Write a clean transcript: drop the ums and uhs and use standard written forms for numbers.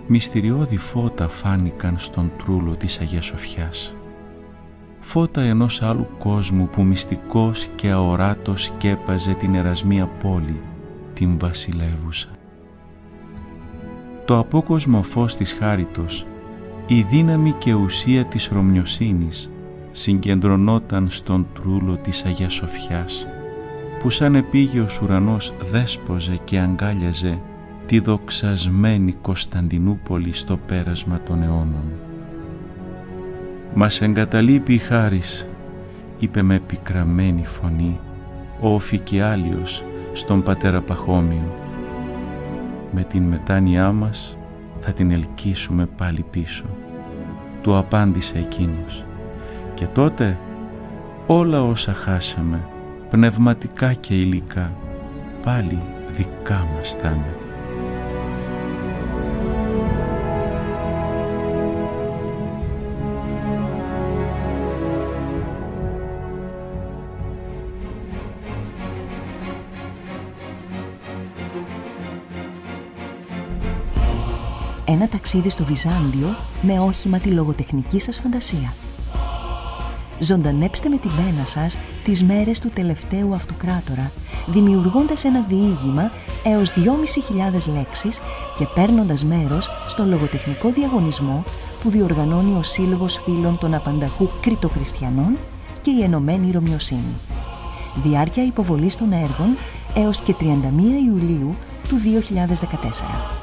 μυστηριώδη φώτα φάνηκαν στον τρούλο της Αγίας Σοφιάς. Φώτα ενός άλλου κόσμου που μυστικός και αοράτος σκέπαζε την ερασμία πόλη, την βασιλεύουσα. Το απόκοσμο φως της χάριτος, η δύναμη και ουσία της ρωμιοσύνης συγκεντρωνόταν στον τρούλο της Αγίας Σοφιάς, που σαν επίγειος ουρανός δέσποζε και αγκάλιαζε τη δοξασμένη Κωνσταντινούπολη στο πέρασμα των αιώνων. «Μας εγκαταλείπει η χάρις», είπε με πικραμένη φωνή ο Οφικιάλιος στον πατέρα Παχώμιο. «Με την μετάνοιά μας θα την ελκύσουμε πάλι πίσω», του απάντησε εκείνος. «Και τότε όλα όσα χάσαμε, πνευματικά και υλικά, πάλι δικά μας θα είναι». Ένα ταξίδι στο Βυζάντιο με όχημα τη λογοτεχνική σας φαντασία. Ζωντανέψτε με την πένα σας τις μέρες του τελευταίου αυτοκράτορα, δημιουργώντας ένα διήγημα έως 2.500 λέξεις και παίρνοντας μέρος στο λογοτεχνικό διαγωνισμό που διοργανώνει ο Σύλλογος Φίλων των Απανταχού Κρυπτοχριστιανών και η Ενωμένη Ρωμιοσύνη. Διάρκεια υποβολής των έργων έως και 31 Ιουλίου του 2014.